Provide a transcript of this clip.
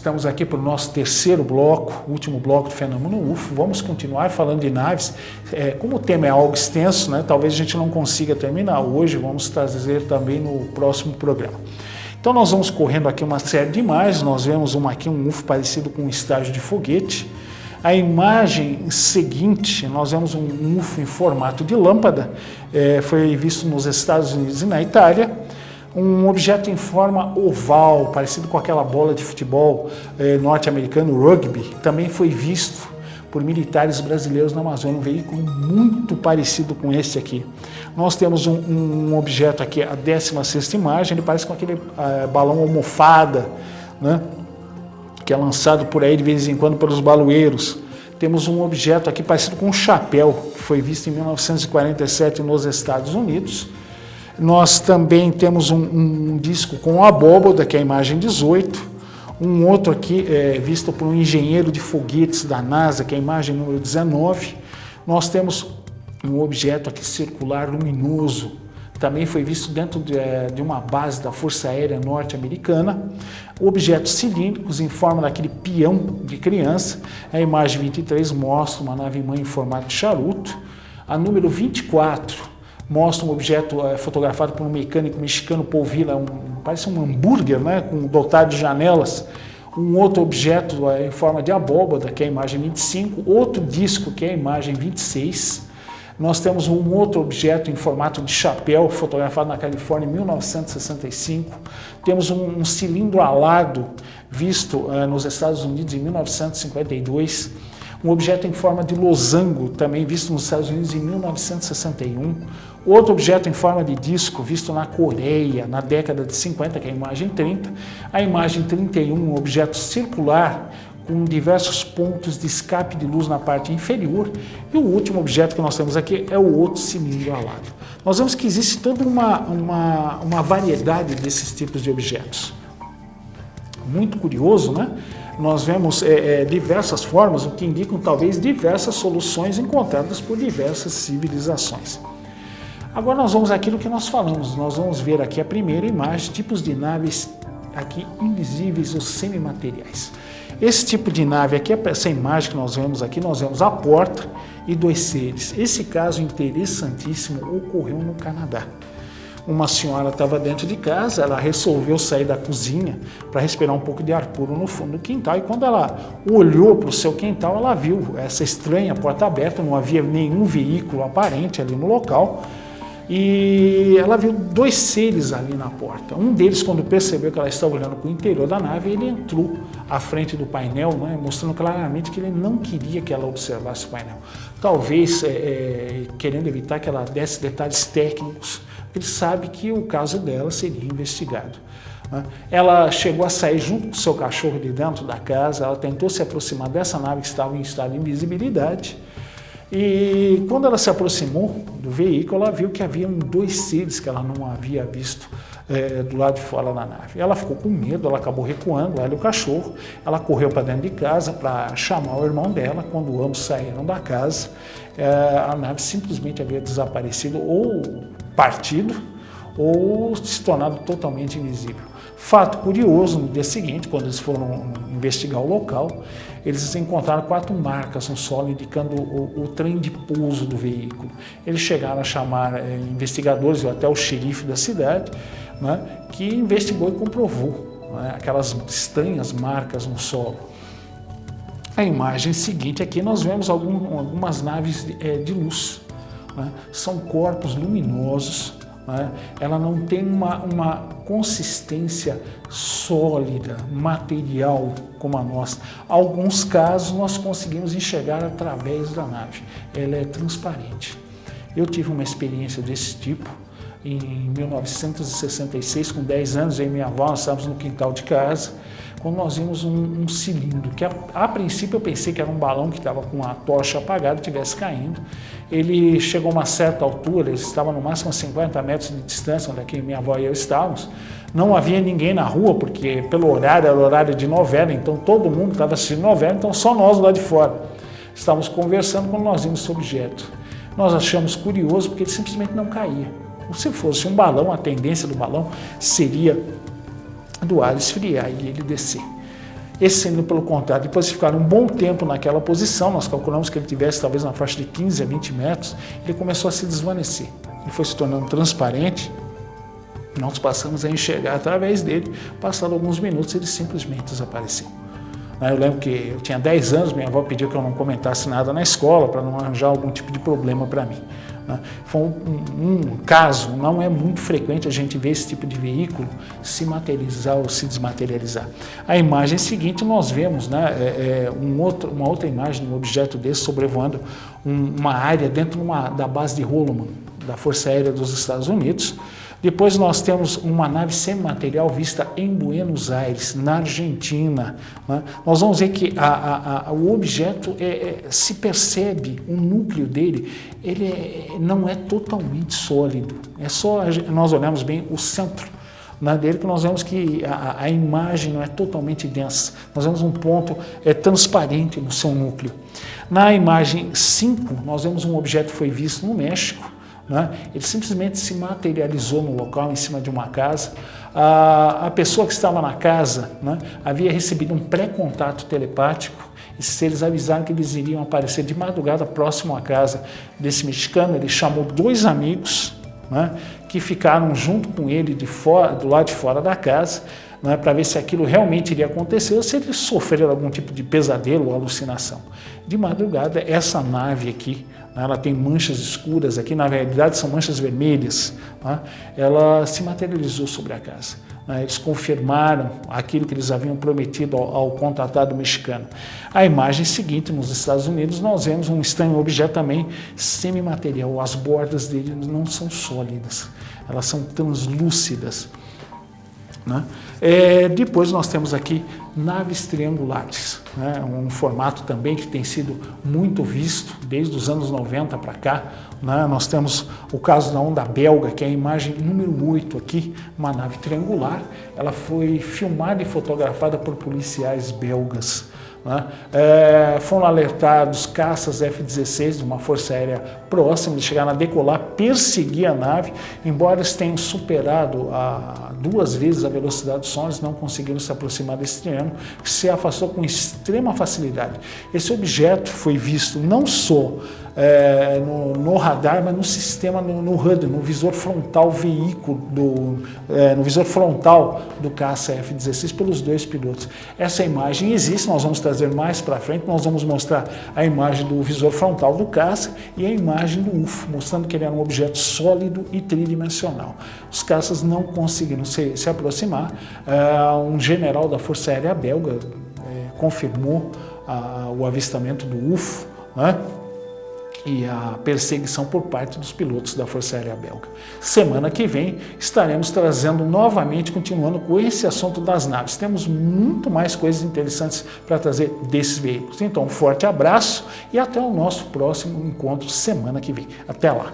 Estamos aqui para o nosso terceiro bloco, último bloco do Fenômeno UFO. Vamos continuar falando de naves. Como o tema é algo extenso, né, talvez a gente não consiga terminar hoje, vamos trazer também no próximo programa. Então nós vamos correndo aqui uma série de imagens. Nós vemos aqui um UFO parecido com um estágio de foguete. A imagem seguinte, nós vemos um UFO em formato de lâmpada, foi visto nos Estados Unidos e na Itália. Um objeto em forma oval, parecido com aquela bola de futebol norte-americano, rugby, também foi visto por militares brasileiros na Amazônia, um veículo muito parecido com esse aqui. Nós temos um objeto aqui, a 16ª imagem, ele parece com aquele balão almofada, né, que é lançado por aí de vez em quando pelos baloeiros. Temos um objeto aqui parecido com um chapéu, que foi visto em 1947 nos Estados Unidos. Nós também temos um disco com abóboda, que é a imagem 18. Um outro aqui visto por um engenheiro de foguetes da NASA, que é a imagem número 19. Nós temos um objeto aqui circular luminoso, também foi visto dentro de uma base da Força Aérea Norte-Americana. Objetos cilíndricos em forma daquele peão de criança. A imagem 23 mostra uma nave-mãe em formato de charuto. A número 24 mostra um objeto fotografado por um mecânico mexicano, Paul Villa, parece um hambúrguer, né, dotado de janelas. Um outro objeto em forma de abóbada, que é a imagem 25. Outro disco, que é a imagem 26. Nós temos um outro objeto em formato de chapéu, fotografado na Califórnia em 1965. Temos um cilindro alado, visto nos Estados Unidos em 1952. Um objeto em forma de losango, também visto nos Estados Unidos em 1961. Outro objeto em forma de disco, visto na Coreia, na década de 50, que é a imagem 30. A imagem 31, um objeto circular, com diversos pontos de escape de luz na parte inferior. E o último objeto que nós temos aqui é o outro cilindro alado. Nós vemos que existe toda uma variedade desses tipos de objetos. Muito curioso, né? Nós vemos diversas formas, o que indicam talvez diversas soluções encontradas por diversas civilizações. Agora nós vamos àquilo que nós falamos, nós vamos ver aqui a primeira imagem, tipos de naves aqui invisíveis ou semimateriais. Esse tipo de nave aqui, essa imagem que nós vemos aqui, nós vemos a porta e dois seres. Esse caso interessantíssimo ocorreu no Canadá. Uma senhora estava dentro de casa, ela resolveu sair da cozinha para respirar um pouco de ar puro no fundo do quintal, e quando ela olhou para o seu quintal, ela viu essa estranha porta aberta, não havia nenhum veículo aparente ali no local, e ela viu dois seres ali na porta. Um deles, quando percebeu que ela estava olhando para o interior da nave, ele entrou à frente do painel, né, mostrando claramente que ele não queria que ela observasse o painel. Talvez querendo evitar que ela desse detalhes técnicos. Ele sabe que o caso dela seria investigado. Ela chegou a sair junto com o seu cachorro de dentro da casa, ela tentou se aproximar dessa nave que estava em estado de invisibilidade, e quando ela se aproximou do veículo, ela viu que havia dois seres que ela não havia visto do lado de fora da nave. Ela ficou com medo, ela acabou recuando, ela e o cachorro. Ela correu para dentro de casa para chamar o irmão dela. Quando ambos saíram da casa, a nave simplesmente havia desaparecido, ou partido, ou se tornado totalmente invisível. Fato curioso, no dia seguinte, quando eles foram investigar o local, eles encontraram 4 marcas no solo indicando o trem de pouso do veículo. Eles chegaram a chamar investigadores, ou até o xerife da cidade, né, que investigou e comprovou, né, aquelas estranhas marcas no solo. A imagem seguinte aqui nós vemos algumas naves de luz, né, são corpos luminosos. Ela não tem uma consistência sólida, material como a nossa. Alguns casos nós conseguimos enxergar através da nave, ela é transparente. Eu tive uma experiência desse tipo em 1966, com 10 anos, eu e minha avó, nós estávamos no quintal de casa, quando nós vimos um cilindro, que a princípio eu pensei que era um balão que estava com a tocha apagada e estivesse caindo. Ele chegou a uma certa altura, ele estava no máximo a 50 metros de distância, onde aqui minha avó e eu estávamos. Não havia ninguém na rua, porque pelo horário, era horário de novela, então todo mundo estava assistindo novela, então só nós lá de fora. Estávamos conversando quando nós vimos esse objeto. Nós achamos curioso porque ele simplesmente não caía. Se fosse um balão, a tendência do balão seria do ar esfriar e ele descer. Esse sendo pelo contrário, depois de ficar um bom tempo naquela posição, nós calculamos que ele tivesse talvez na faixa de 15 a 20 metros, ele começou a se desvanecer. Ele foi se tornando transparente, nós passamos a enxergar através dele, passado alguns minutos ele simplesmente desapareceu. Eu lembro que eu tinha 10 anos, minha avó pediu que eu não comentasse nada na escola para não arranjar algum tipo de problema para mim. Foi um caso, não é muito frequente a gente ver esse tipo de veículo se materializar ou se desmaterializar. A imagem seguinte nós vemos uma outra imagem de um objeto desse sobrevoando uma área dentro da base de Holloman, da Força Aérea dos Estados Unidos. Depois nós temos uma nave semimaterial vista em Buenos Aires, na Argentina. Nós vamos ver que o objeto se percebe, o núcleo dele, ele não é totalmente sólido. É só nós olhamos bem o centro dele que nós vemos que a imagem não é totalmente densa. Nós vemos um ponto transparente no seu núcleo. Na imagem 5, nós vemos um objeto que foi visto no México. Ele simplesmente se materializou no local, em cima de uma casa. A pessoa que estava na casa havia recebido um pré-contato telepático. E se eles avisaram que eles iriam aparecer de madrugada próximo à casa desse mexicano, ele chamou 2 amigos que ficaram junto com ele do lado de fora da casa, para ver se aquilo realmente iria acontecer ou se eles sofreram algum tipo de pesadelo ou alucinação. De madrugada, essa nave aqui, ela tem manchas escuras aqui, na realidade são manchas vermelhas, ela se materializou sobre a casa. Eles confirmaram aquilo que eles haviam prometido ao contratado mexicano. A imagem seguinte, nos Estados Unidos, nós vemos um estranho objeto também semimaterial. As bordas dele não são sólidas, elas são translúcidas. Depois nós temos aqui naves triangulares, um formato também que tem sido muito visto desde os anos 90 para cá. Nós temos o caso da onda belga, que é a imagem número 8 aqui, uma nave triangular. Ela foi filmada e fotografada por policiais belgas. Foram alertados caças F-16 de uma força aérea próxima, eles chegaram a decolar, perseguir a nave, embora eles tenham superado 2 vezes a velocidade do som, eles não conseguiram se aproximar desse triângulo, que se afastou com extrema facilidade. Esse objeto foi visto não só no radar, mas no sistema, no HUD, no visor frontal no visor frontal do caça F-16 pelos 2 pilotos. Essa imagem existe, nós vamos trazer mais para frente, nós vamos mostrar a imagem do visor frontal do caça e a imagem do UFO, mostrando que ele era um objeto sólido e tridimensional. Os caças não conseguiram se aproximar. Um general da Força Aérea belga confirmou o avistamento do UFO, e a perseguição por parte dos pilotos da Força Aérea belga. Semana que vem estaremos trazendo novamente, continuando com esse assunto das naves. Temos muito mais coisas interessantes para trazer desses veículos. Então, um forte abraço e até o nosso próximo encontro semana que vem. Até lá!